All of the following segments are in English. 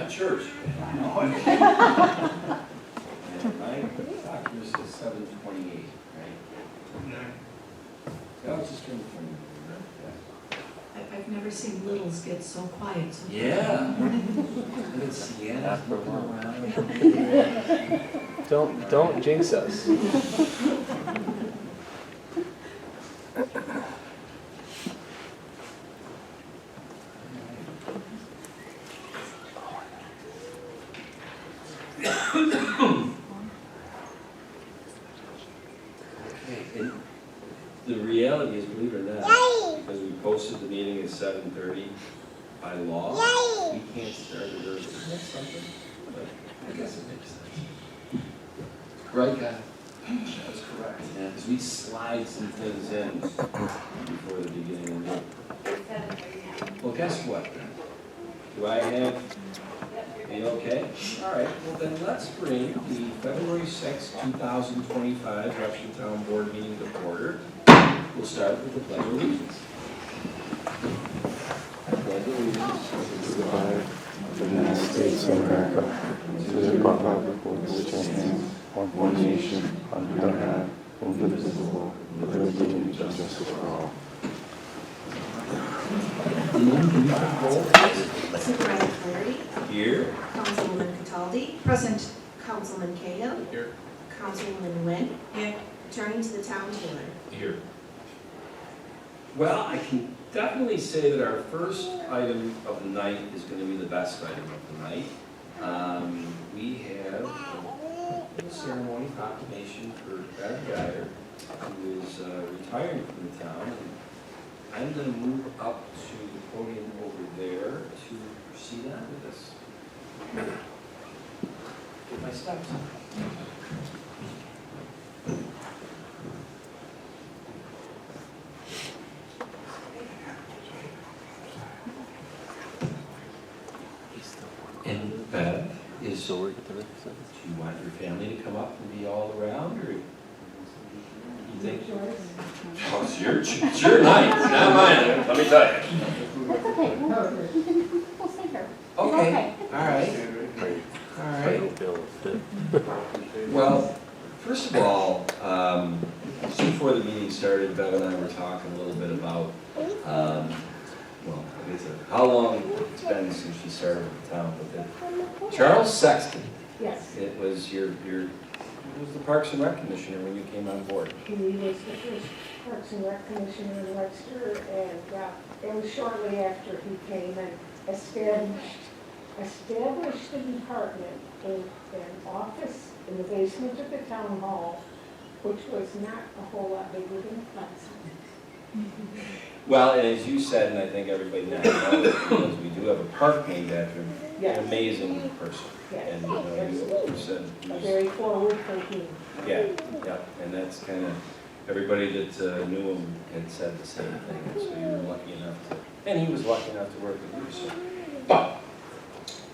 to church. My doctor says 7:28, right? Yeah, I was just trying to find it. I've never seen littles get so quiet. So Yeah. It's Sienna. Don't jinx us. And the reality is, believe it or not, because we posted the meeting at 7:30 by law, we can't start it early. Isn't that something? But I guess it makes sense. Right, guy? That's correct. Yeah, because we slide some things in before the beginning of the meeting. Well, guess what then? Do I have, you okay? All right, well then let's bring the February 6, 2025 Webster Town Board meeting to order. We'll start with the Pledge of Allegiance. Pledge of Allegiance to the flag of the United States of America, to the republic for which it stands, one nation, under God, indivisible, with liberty and justice for all. Supervisor Clary. Here. Councilwoman Cataldi. Present. Councilman Cahill. Here. Councilwoman Nguyen. Here. Turning to the town board. Here. Well, I can definitely say that our first item of the night is going to be the best item of the night. We have a ceremony proclamation for Bev Geyer, who is retiring from the town. And I'm going to move up to the podium over there to proceed on with this. Get my steps. And Bev, do you want your family to come up and be all around, or you think? Oh, it's your night, not mine, let me tell you. That's okay, no, we'll see her. Okay, all right. Well, first of all, just before the meeting started, Bev and I were talking a little bit about, well, I guess how long it's been since she started with the town, but Charles Sexton, Yes, it was it was the Parks and Rec Commissioner when you came on board. he was the first Parks and Rec Commissioner in Webster, and it was shortly after he came and established the department in an office in the basement of the town hall, which was not a whole lot bigger than a classroom. Well, and as you said, and I think everybody now knows, because we do have a park named after him, Yes. an amazing person. Yes, And you said he a was, very forward-thinking. yeah, and that's kind of, everybody that knew him had said the same thing, and so you were lucky enough to, and he was lucky enough to work with you, so. But,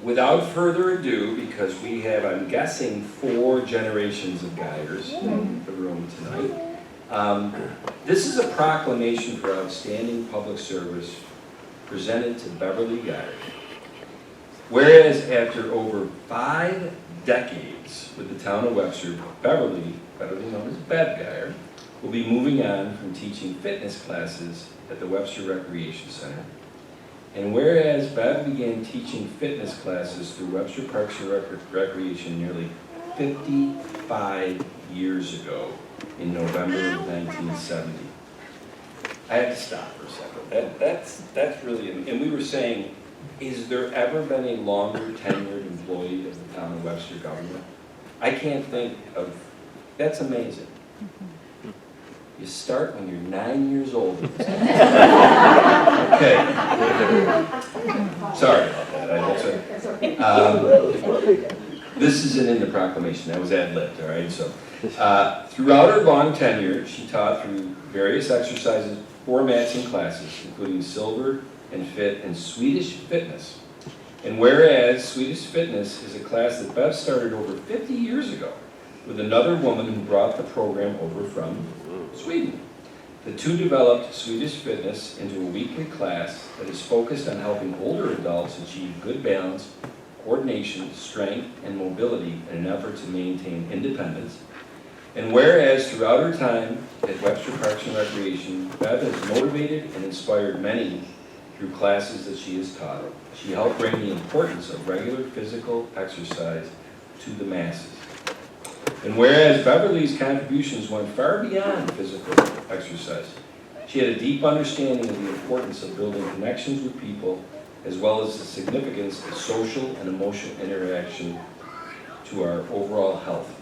without further ado, because we have, I'm guessing, 4 generations of Geyers in the room tonight, this is a proclamation for outstanding public service presented to Beverly Geyer. Whereas after over 5 decades with the town of Webster, Beverly, better known as Bev Geyer, will be moving on from teaching fitness classes at the Webster Recreation Center. And whereas Bev began teaching fitness classes through Webster Parks and Recreation nearly 55 years ago in November of 1970. I have to stop for a second. That's really, and we were saying, is there ever been a longer tenured employee of the town of Webster government? I can't think of, that's amazing. You start when you're 9 years old. Okay. Sorry about that. That's okay. This isn't in the proclamation, that was ad-libbed, all right? So, throughout her long tenure, she taught through various exercises, formats, and classes, including Silver and Fit and Swedish Fitness. And whereas Swedish Fitness is a class that Bev started over 50 years ago with another woman who brought the program over from Sweden. The two developed Swedish Fitness into a weekly class that is focused on helping older adults achieve good balance, coordination, strength, and mobility in an effort to maintain independence. And whereas throughout her time at Webster Parks and Recreation, Bev has motivated and inspired many through classes that she has taught. She helped bring the importance of regular physical exercise to the masses. And whereas Beverly's contributions went far beyond physical exercise, she had a deep understanding of the importance of building connections with people, as well as the significance of social and emotional interaction to our overall health.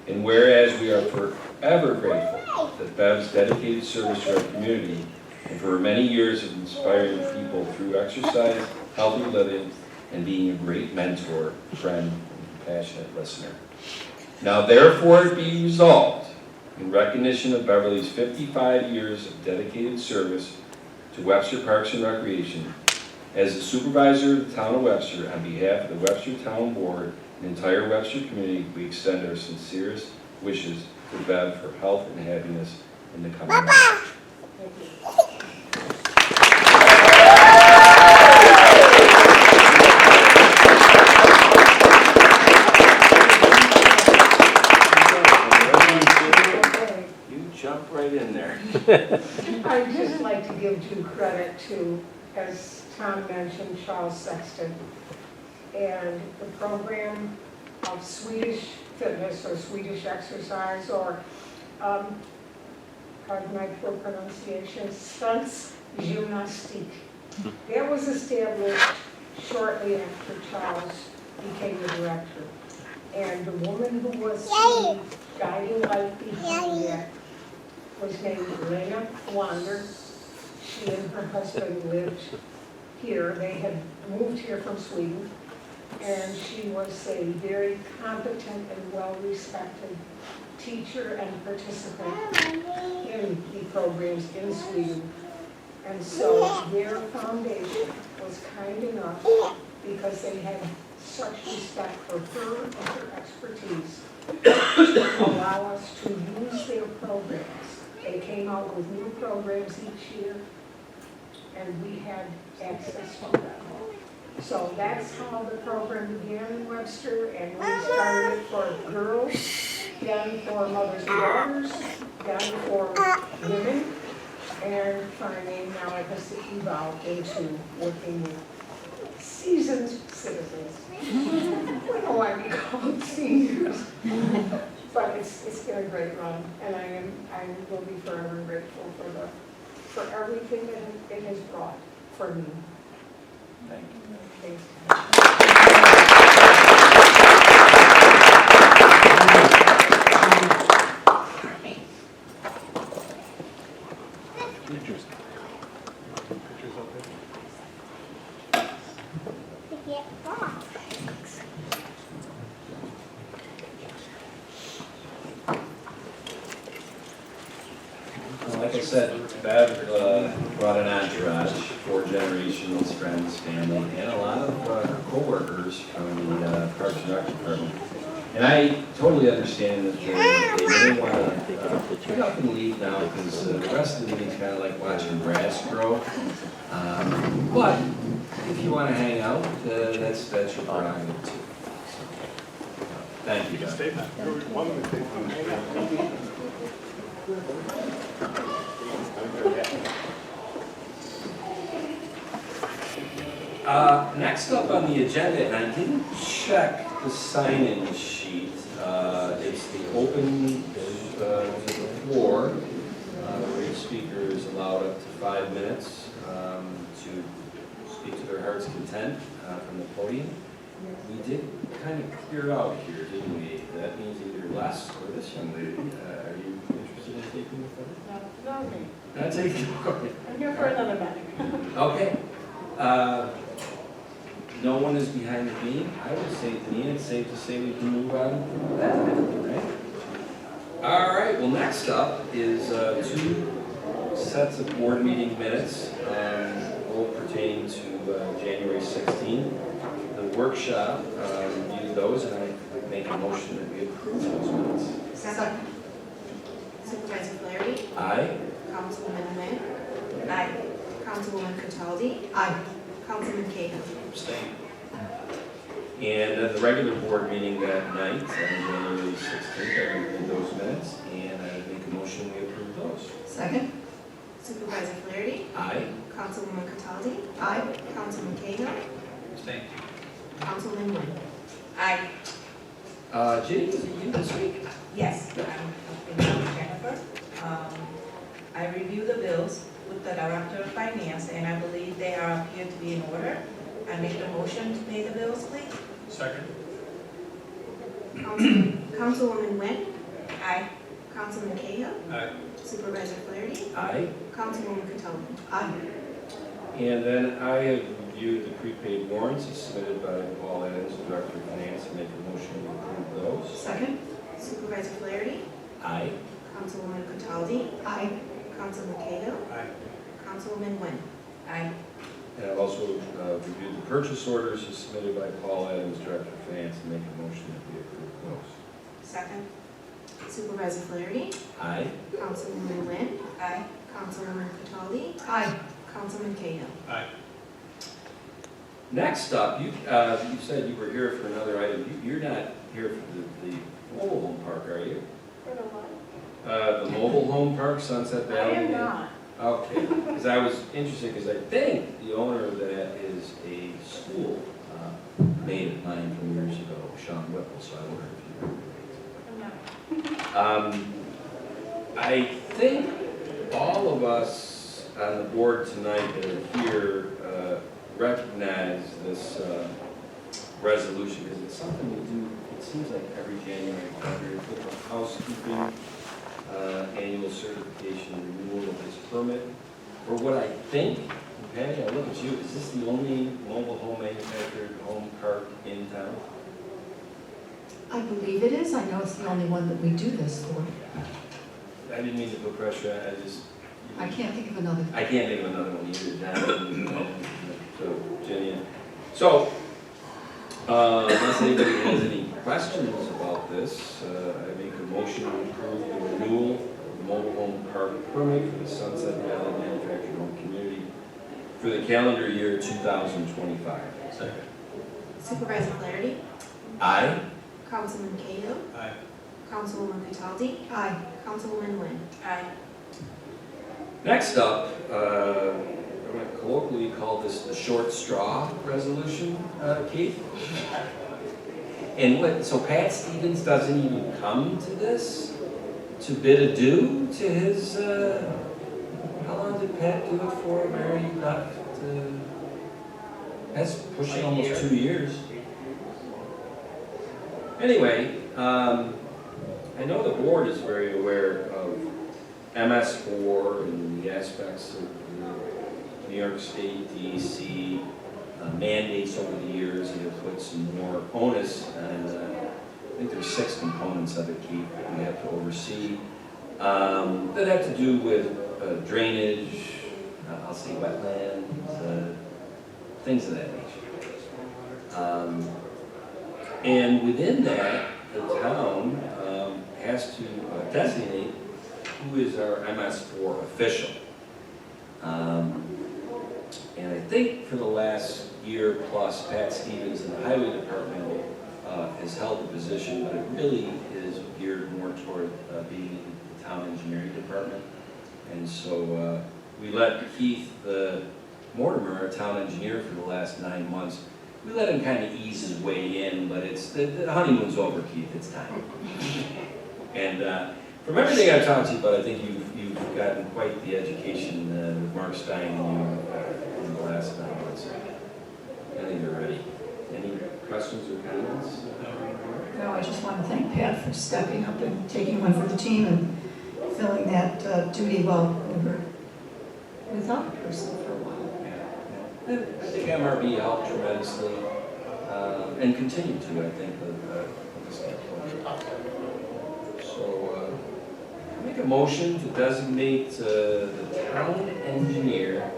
And whereas we are forever grateful that Bev's dedicated service to our community and for her many years of inspiring people through exercise, healthy living, and being a great mentor, friend, and compassionate listener. Now therefore it be resolved, in recognition of Beverly's 55 years of dedicated service to Webster Parks and Recreation, as the supervisor of the town of Webster, on behalf of the Webster Town Board and entire Webster community, we extend our sincerest wishes to Bev for health and happiness in the coming years. Thank you. You jump right in there. I'd just like to give due credit to, as Tom mentioned, Charles Sexton, and the program of Swedish fitness or Swedish exercise or, pardon my poor pronunciation, stunts gymnastique. That was established shortly after Charles became the director. And the woman who was the guiding light behind that was named Elena Wander. She and her husband lived here. They had moved here from Sweden. And she was a very competent and well-respected teacher and participant in the programs in Sweden. And so their foundation was kind enough, because they had such respect for her and her expertise, to allow us to use their programs. They came out with new programs each year, and we had access to them. So that's how the program began in Webster, and we started it for girls, then for mothers and daughters, then for women, and finally now it has evolved into working with seasoned citizens. I don't know why we call them seniors, but it's been a great run, and I will be forever grateful for everything that it has brought for me. Thank you. Thanks. Like I said, Bev brought an entourage, 4 generations, friends, family, and a lot of co-workers from the Parks and Rec department. And I totally understand that they may want to pick up and leave now, because the rest of the meeting's kind of like watching grass grow. But if you want to hang out, that's your prerogative too. So, thank you, Bev. Next up on the agenda, and I didn't check the sign-in sheet, it's the open to the floor, where each speaker is allowed up to 5 minutes to speak to their heart's content from the podium. We did kind of clear out here, didn't we? That means either Les or this young lady. Are you interested in taking the photo? No, me. I'll take it. I'm here for another minute. Okay. No one is behind the beam. I would say, Dean, it's safe to say we can move on from that, right? All right, well, next up is 2 sets of board meeting minutes, both pertaining to January 16th. The workshop, reviewed those, and I would make a motion that we approve those minutes. Second. Supervisor Flaherty. Aye. Councilwoman Wynn. Aye. Councilwoman Cataldi. Aye. Councilman Cahill. Abstain. And at the regular board meeting that night, on January 16th, I reviewed those minutes, and I make a motion we approve those. Second? Supervisor Flaherty, Aye. Councilwoman Cataldi, Aye. Councilman Cahill, Abstain. Councilman Wynn. Aye. Ginny, was it you this week? Yes, I'm Jennifer. I review the bills with the Director of Finance, and I believe they are appear to be in order. I make the motion to pay the bills, please. Second. Councilwoman Wynn, Aye. Councilman Cahill, Aye. Supervisor Flaherty, Aye. Councilwoman Cataldi. Aye. And then I have reviewed the prepaid warrants as submitted by Paul Adams, Director of Finance, and make a motion to approve those. Second? Supervisor Flaherty, Aye. Councilwoman Cataldi, Aye. Councilman Cahill, Aye. Councilwoman Wynn. Aye. And I've also reviewed the purchase orders as submitted by Paul Adams, Director of Finance, and make a motion that we approve those. Second. Supervisor Flaherty, Aye. Councilwoman Wynn, Aye. Councilwoman Cataldi, Aye. Councilman Cahill. Next up, you said you were here for another item. You're not here for the mobile home park, are you? For the what? The mobile home park, Sunset I Valley? am not. Okay, because I was interested, because I think the owner of that is a school mate of mine from years ago, Sean Whipple, so I wonder if you I'm not. I think all of us on the board tonight that are here recognize this resolution, because it's something we do, it seems like every January, February, with a housekeeping annual certification renewal of this permit. For what I think, Patty, I look at you, is this the only mobile home manufactured home park in town? I believe it is. I know it's the only one that we do this for. I didn't mean to put pressure, I just. I can't think of another. I can't think of another one either, John. So, Jenny. So, unless anybody has any questions about this, I make a motion to approve the renewal of the mobile home park permit for the Sunset Valley Manufactured Home Community for the calendar year 2025. Second. Supervisor Flaherty, Aye. Councilman Cahill, Aye. Councilwoman Cataldi, Aye. Councilwoman Wynn. Aye. Next up, I'm going to colloquially call this the short straw resolution, Keith. And so Pat Stevens doesn't even come to this to bid adieu to his, how long did Pat do it for, Mary? Left, that's pushing almost 2 years. Anyway, I know the board is very aware of MS4 and the aspects of the New York State DEC mandates over the years that have put some more onus, and I think there's 6 components of it, Keith, that we have to oversee that have to do with drainage, I'll say wetlands, things of that nature. And within that, the town has to designate who is our MS4 official. And I think for the last year plus, Pat Stevens in the Highway Department has held the position, but it really is geared more toward being in the town engineering department. And so we let Keith Mortimer, our town engineer for the last 9 months, we let him kind of ease his way in, but it's the honeymoon's over, Keith, it's time. And from everything I've talked to you about, I think you've gotten quite the education with Mark Stein and you in the last 9 months. I think you're ready. Any questions or comments? No, I just want to thank Pat for stepping up and taking one for the team and filling that duty while we were without a person for a while. I think MRB helped tremendously and continue to, I think, with the standpoint. So I make a motion to designate the town engineer,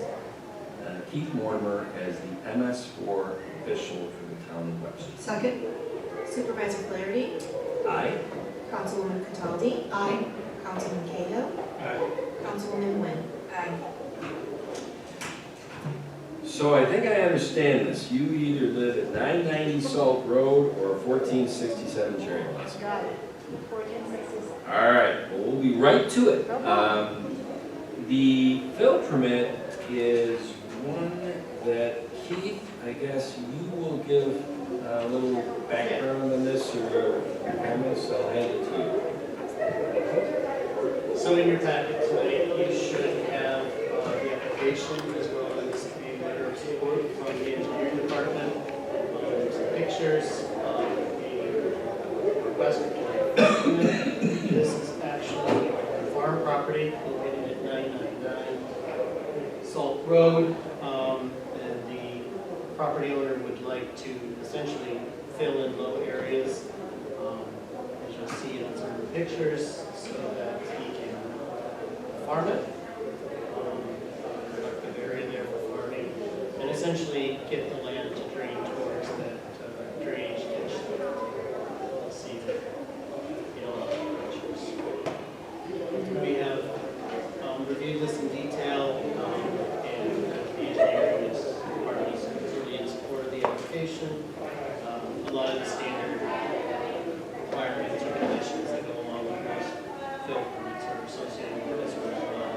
Keith Mortimer, as the MS4 official for the town of Webster. Second? Supervisor Flaherty, Aye. Councilwoman Cataldi, Aye. Councilman Cahill, Councilwoman Wynn. Aye. So I think I understand this. You either live at 990 Salt Road or 1467 Cherry Blossom. Got it. 1466. All right, well, we'll be right to it. The fill permit is one that Keith, I guess you will give a little background on this or comments. I'll hand it to you. So in your packet tonight, you should have the application as well as a letter of support from the engineering department. Some pictures, a request for this is actually a farm property located at 999 Salt Road. And the property owner would like to essentially fill in low areas, as you'll see in some of the pictures, so that he can farm it, productive area there for farming, and essentially get the land to drain towards that drainage ditch that you'll see there in all the pictures. We have reviewed this in detail, and the engineering is partly really in support of the application. A lot of the standard requirements or conditions that go along with most fill permits are associated with this one as well.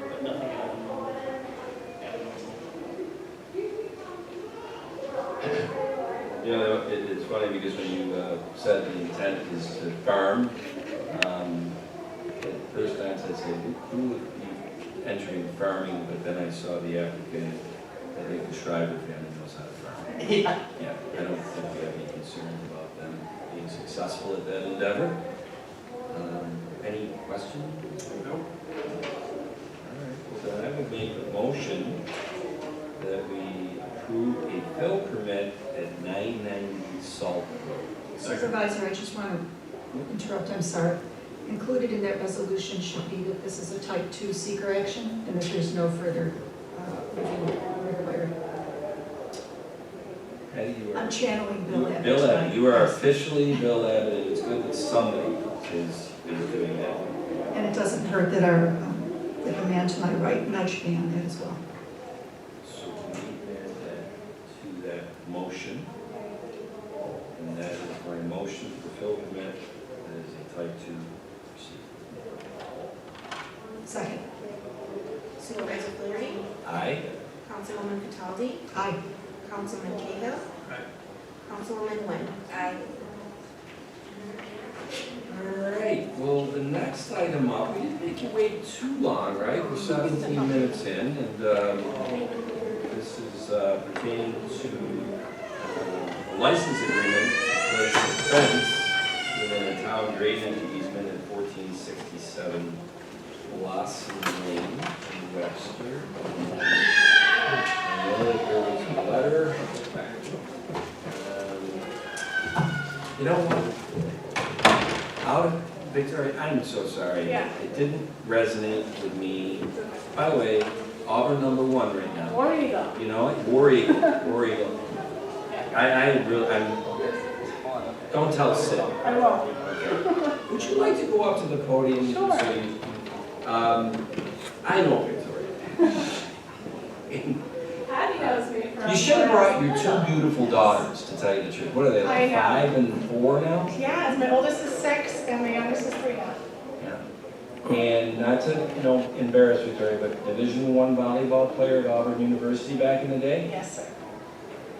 But nothing out of the norm. You know, it's funny because when you said the intent is to farm, at first glance I said, who would be entering farming? But then I saw the applicant, I think the Schreiber family knows how to farm. Yeah. Yeah, I don't think we have any concerns about them being successful at that endeavor. Any questions? No. All right, well then I would make a motion that we approve a fill permit at 990 Salt Road. Supervisor, I just want to interrupt, I'm sorry. Included in that resolution should be that this is a type 2 seeker action and that there's no further review required. Patty, you are. I'm channeling Bill Abbott. Bill Abbott, tonight. you are officially Bill Abbott, and it's good that somebody is doing that. And it doesn't hurt that that the man to my right nudged me on that as well. So we add that to that motion. And that is my motion for fill permit, that is a type 2 receipt. Second. Supervisor Flaherty, Aye? Councilwoman Cataldi, Aye. Councilman Cahill, Councilwoman Wynn. Aye. All right, well, the next item up, we didn't make you wait too long, right? We're 17 minutes in, and this is pertaining to a license agreement to place a fence within a town drainage easement at 1467 Blossom Lane in Webster. I know that there was a letter. You know what? Victoria, I'm so sorry. Yeah. It didn't resonate with me. By the way, Auburn #1 right now. War Eagle. You know what? War Eagle. War Eagle. Don't tell Sid. I will. Would you like to go up to the podium? Sure. So you, I know Victoria. Patty knows me from. You should have brought your two beautiful daughters, to tell you the truth. What are they, I like know. 5 and 4 now? Yes, my oldest is 6 and my youngest is 3 now. Yeah. And not to, embarrass Victoria, but Division I volleyball player at Auburn University back in the day? Yes, sir.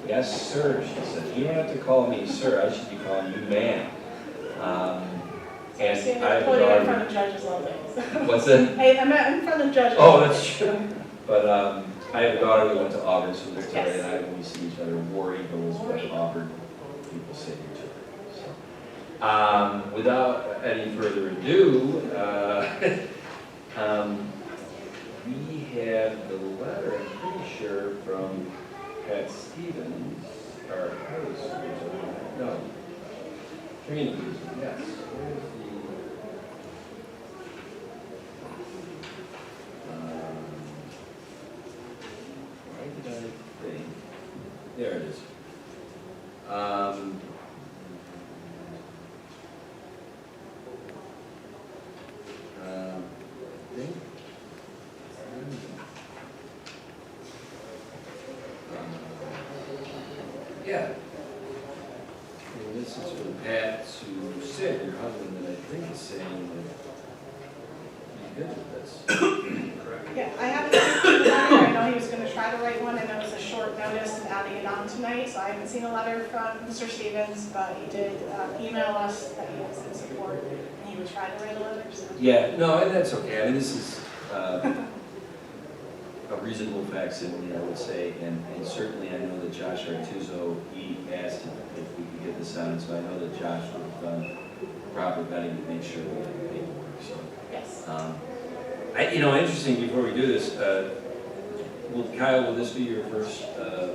Yes, sir, she said. You don't have to call me sir, I should be calling you ma'am. And Seeing I the have a podium in front daughter. of judges all day. What's that? Hey, I'm in front of judges. Oh, that's true. But I have a daughter who went to Auburn, so Victoria Yes. and I, when we see each other, War Eagle is War what Eagle. Auburn people say to each other. So, without any further ado, we have the letter, I'm pretty sure, from Pat Stevens, our highway supervisor. No, training, yes. Where's the? Why did I think? There it is. I think. Yeah. And this is from Pat to Sid, your husband, that I think is saying that he's good with this. Correct. Yeah, I haven't seen the letter. I know he was gonna try to write one, and it was a short notice of adding it on tonight, so I haven't seen a letter from Mr. Stevens, but he did email us that he was in support, and he would try to write a letter, so. Yeah, no, and that's okay. I mean, this is a reasonable facsimile, I would say, and certainly I know that Josh Artuso, he asked if we could get this on, so I know that Josh would have done proper vetting to make sure we had the paperwork, so. Yes. Interesting, before we do this, Kyle, will this be your first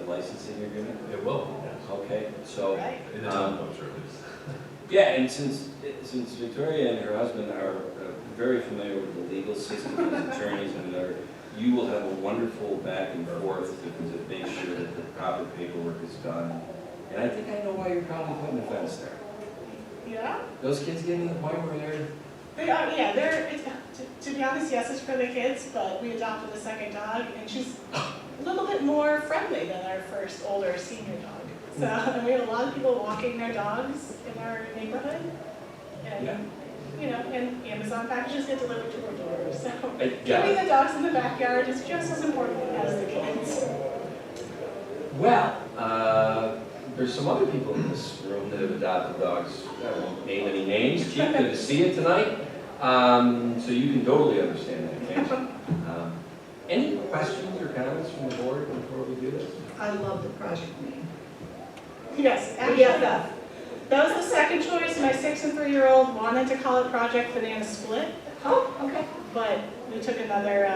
licensing agreement? It will, yes. Okay, so. Right. In the town, I'm sure it is. Yeah, and since Victoria and her husband are very familiar with the legal system as attorneys and you will have a wonderful back and forth to make sure that the proper paperwork is done. And I think I know why you're probably putting a fence there. Yeah, Those kids getting to the point where they are, yeah, to be honest, yes, it's for the kids, but we adopted a second dog, and she's a little bit more friendly than our first older senior dog. So, and we have a lot of people walking their dogs in our neighborhood. Yeah. And, and Amazon packages get delivered to our door, so yeah. keeping the dogs in the backyard is just as important as the kids. Well, there's some other people in this room that have adopted dogs. I won't name any names. Chief, good to see you tonight. So you can totally understand that, can't you? Any questions or comments from the board before we do this? I love the project name. Yes, actually, that was the second choice. My 6 and 3-year-old wanted to call it Project Banana Split, Oh, okay. but we took another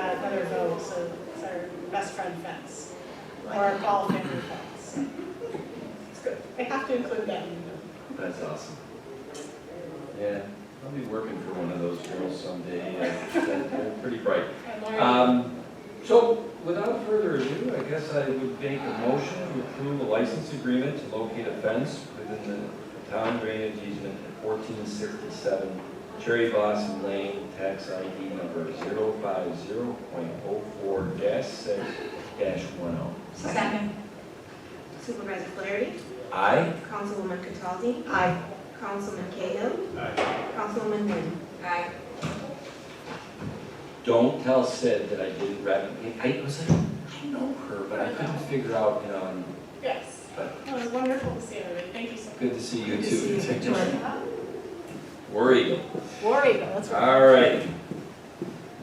vote, so it's our best friend fence, or our ball family fence. It's good. I have to include that in the That's awesome. Yeah, I'll be working for one of those girls someday. They're pretty bright. So, without further ado, I guess I would make a motion to approve a license agreement to locate a fence within the town drainage easement at 1467 Cherry Blossom Lane, tax ID number 050.04-6-10. Second. Supervisor Flaherty, Aye. Councilwoman Cataldi, Aye. Councilman Cahill, Councilwoman Wynn. Aye. Don't tell Sid that I didn't recognize. I was like, I know her, but I couldn't figure out, Yes. But- It was wonderful to see everybody. Thank you so much. Good to see you Good to see you, too. Victoria. War Eagle. War Eagle, that's right. All right. You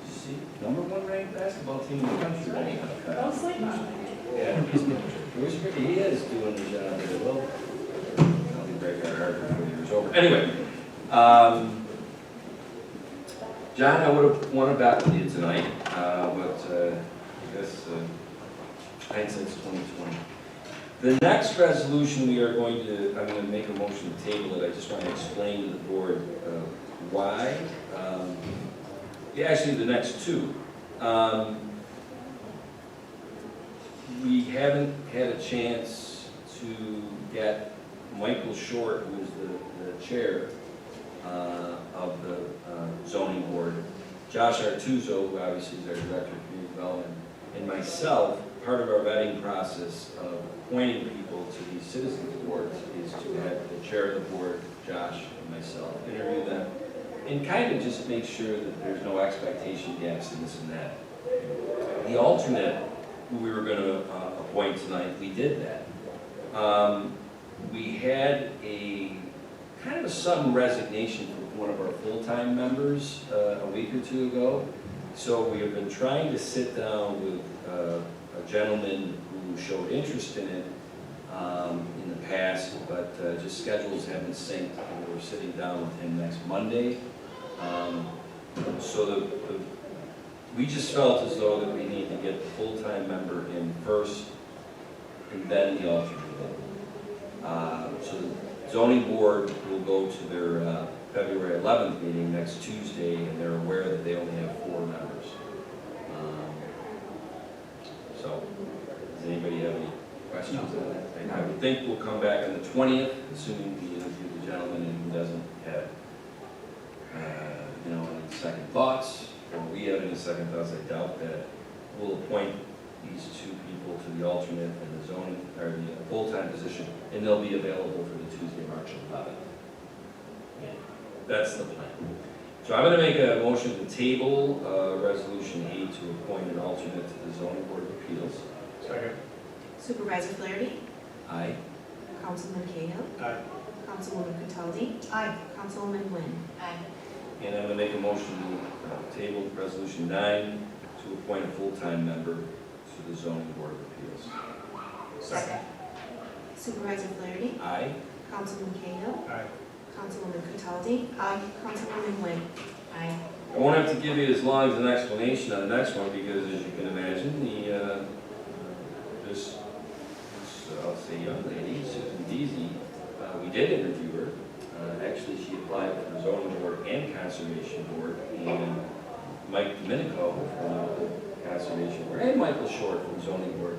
see, #1 ranked basketball team in the country right now. Don't sleep on it. Yeah. He is doing the job very well. I'll be breaking our heart before the year's over. Anyway, John, I would have won a bet with you tonight, but I guess hindsight's 20/20. The next resolution I'm going to make a motion to table it. I just want to explain to the board why. Actually, the next two. We haven't had a chance to get Michael Short, who is the chair of the zoning board, Josh Artuso, who obviously is our director of community development, and myself. Part of our vetting process of appointing people to these citizens boards is to have the chair of the board, Josh, and myself interview them and kind of just make sure that there's no expectation gaps in this and that. The alternate, who we were going to appoint tonight, we did that. We had a kind of a sudden resignation from one of our full-time members a week or two ago. So we have been trying to sit down with a gentleman who showed interest in it in the past, but just schedules haven't synced, and we're sitting down with him next Monday. So we just felt as though that we need to get the full-time member in first, and then the alternate. So the zoning board will go to their February 11th meeting next Tuesday, and they're aware that they only have 4 members. So, does anybody have any questions on that? I would think we'll come back on the 20th, assuming we interview the gentleman and who doesn't have, any second thoughts, or we have any second thoughts. I doubt that. We'll appoint these two people to the alternate and the zoning, or the full-time position, and they'll be available for the Tuesday, March 11th. That's the plan. So I'm going to make a motion to table Resolution 8 to appoint an alternate to the Zoning Board of Appeals. Second. Supervisor Flaherty, Aye. Councilman Cahill, Aye. Councilwoman Cataldi, Aye. Councilwoman Nguyen. And I'm going to make a motion to table Resolution 9 to appoint a full-time member to the Zoning Board of Appeals. Second. Supervisor Flaherty, Aye. Councilman Cahill, Aye. Councilwoman Cataldi, Councilwoman Nguyen. Aye. I won't have to give you as long as an explanation on the next one because, as you can imagine, this I'll say young lady, Susan Deasy, we did interview her. Actually, she applied for the Zoning Board and Conservation Board, and Mike Domenico from the Conservation Board, and Michael Short from the Zoning Board.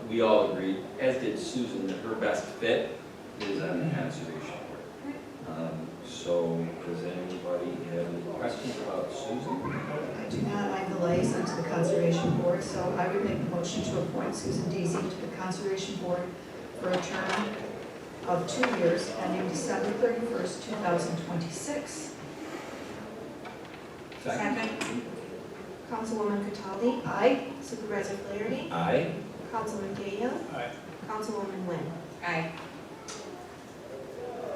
We all agreed, as did Susan, that her best fit is on the Conservation Board. So, does anybody have any questions about Susan? I do not like the liaison to the Conservation Board, so I would make a motion to appoint Susan Deasy to the Conservation Board for a term of 2 years ending December 31st, 2026. Second. Councilwoman Cataldi, Aye. Supervisor Flaherty, Aye. Councilman Cahill, Aye. Councilwoman Nguyen. Aye.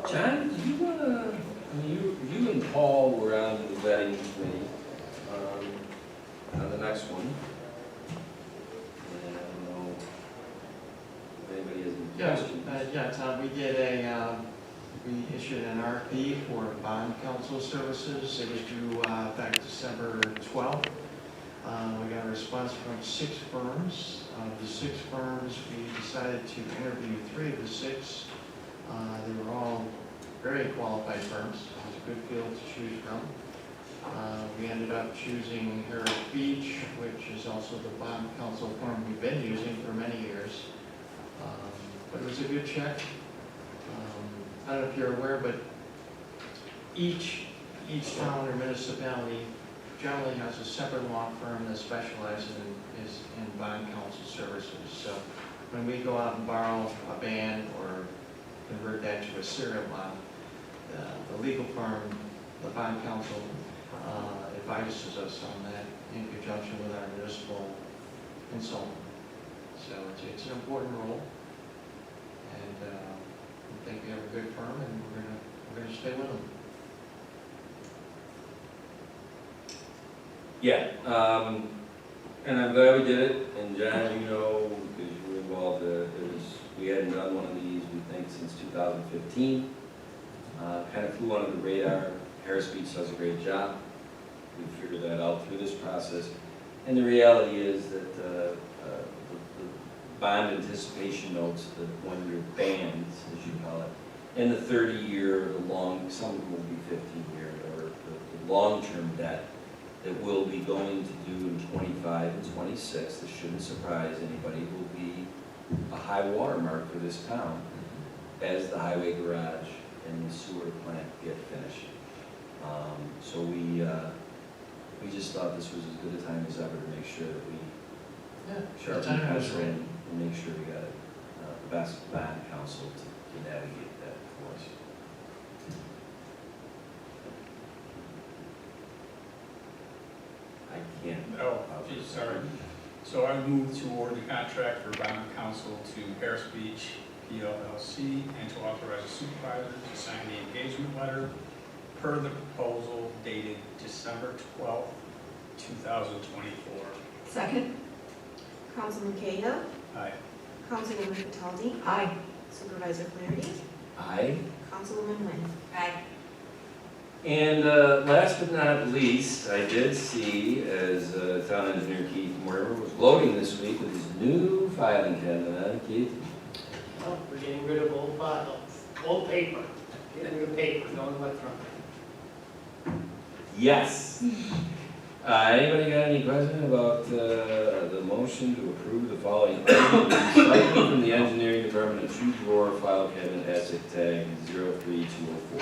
John, do you want to, I mean, you and Paul were on the vetting committee on the next one. And I don't know if anybody has any questions. Yeah, Tom, we issued an RFP for bond counsel services. It was due back December 12th. We got a response from 6 firms. Of the 6 firms, we decided to interview 3 of the 6. They were all very qualified firms. It was a good field to choose from. We ended up choosing Harris Beach, which is also the bond counsel firm we've been using for many years. But it was a good check. I don't know if you're aware, but each town or municipality generally has a separate law firm that specializes in bond counsel services. So when we go out and borrow a band or convert that to a serial bond, the legal firm, the bond counsel, advises us on that in conjunction with our municipal consultant. So it's an important role, and we think we have a good firm, and we're gonna stay with them. Yeah, and I'm glad we did it, and John, you know, because you were involved, we hadn't done one of these, we think, since 2015. Kind of flew under the radar. Harris Beach does a great job. We figured that out through this process. And the reality is that the bond anticipation notes, the one-year bands, as you call it, and the 30-year, the long, some of them will be 15-year, or the long-term debt that will be going to do in 25 and 26, this shouldn't surprise anybody, will be a high water mark for this town as the highway garage and the sewer plant get finished. So we just thought this was as good a time as ever to make sure that we sharpen the pencil and make sure we got the best bond counsel to navigate that for us. I can't. Oh, geez, sorry. So I move to award the contract for bond counsel to Harris Beach PLLC and to authorize the supervisor to sign the engagement letter per the proposal dated December 12th, 2024. Second? Councilman Cahill, Aye. Councilwoman Cataldi, Aye. Supervisor Flaherty, Aye. Councilwoman Nguyen. Aye. And last but not least, I did see, as Town Engineer Keith Mortimer was gloating this week with his new filing cabinet, Keith. Well, we're getting rid of old files, old paper, getting rid of paper, no electronic. Yes. Anybody got any question about the motion to approve the following items? Recycling from the engineering department, a 2-drawer file cabinet, asset tag 03204.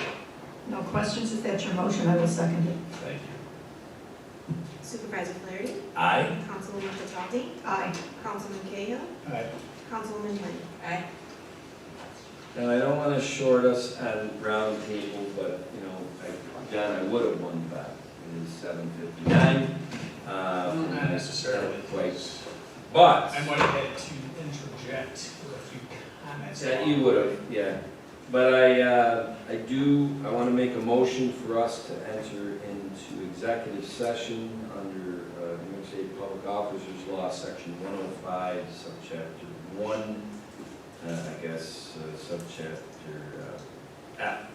No questions? If that's your motion, I will second it. Thank Supervisor Flaherty, Aye. Councilwoman Cataldi, Aye. Councilman Cahill, Aye. Councilwoman Wynn. Aye. Now, I don't want to short us on round table, but, you know, John, I would have won back. It is 7:59. Not necessarily. Quite. But. I might have had to interject with a few comments. That you would have, yeah. But I want to make a motion for us to enter into executive session under New York State Public Officers Law, Section 105, Subchapter 1, I guess, Subchapter F.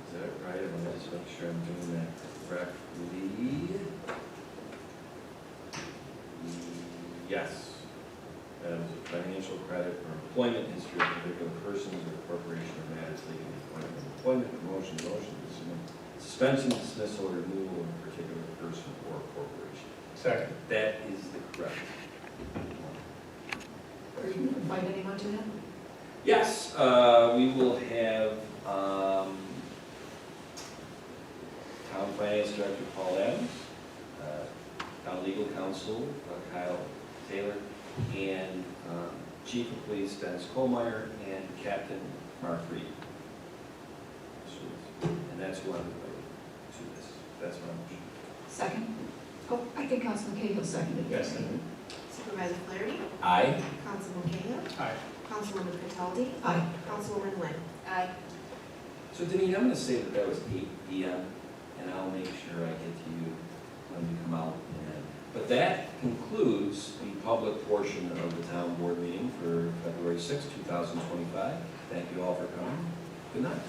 Is that right? I want to just make sure I'm doing that correctly. Yes. As a financial credit or employment history of particular persons or corporation or matters leading to appointment, employment, promotion, suspension, dismissal, or removal of a particular person or corporation. Second. That is the correct one. Are you going to invite anyone to that? Yes, we will have Town Finance Director Paul Adams, Town Legal Counsel Kyle Taylor, and Chief of Police Dennis Kohlmeyer, and Captain Mark Reed. And that's who I'm inviting to this. That's my motion. Second? Oh, I think Councilman Cahill seconded. Yes. Supervisor Flaherty, Aye. Councilman Cahill, Aye. Councilwoman Cataldi, Aye. Councilwoman Wynn. Aye. So Denise, I'm gonna say that was 8 p.m., and I'll make sure I get to you when we come out. But that concludes the public portion of the town board meeting for February 6, 2025. Thank you all for coming. Good night.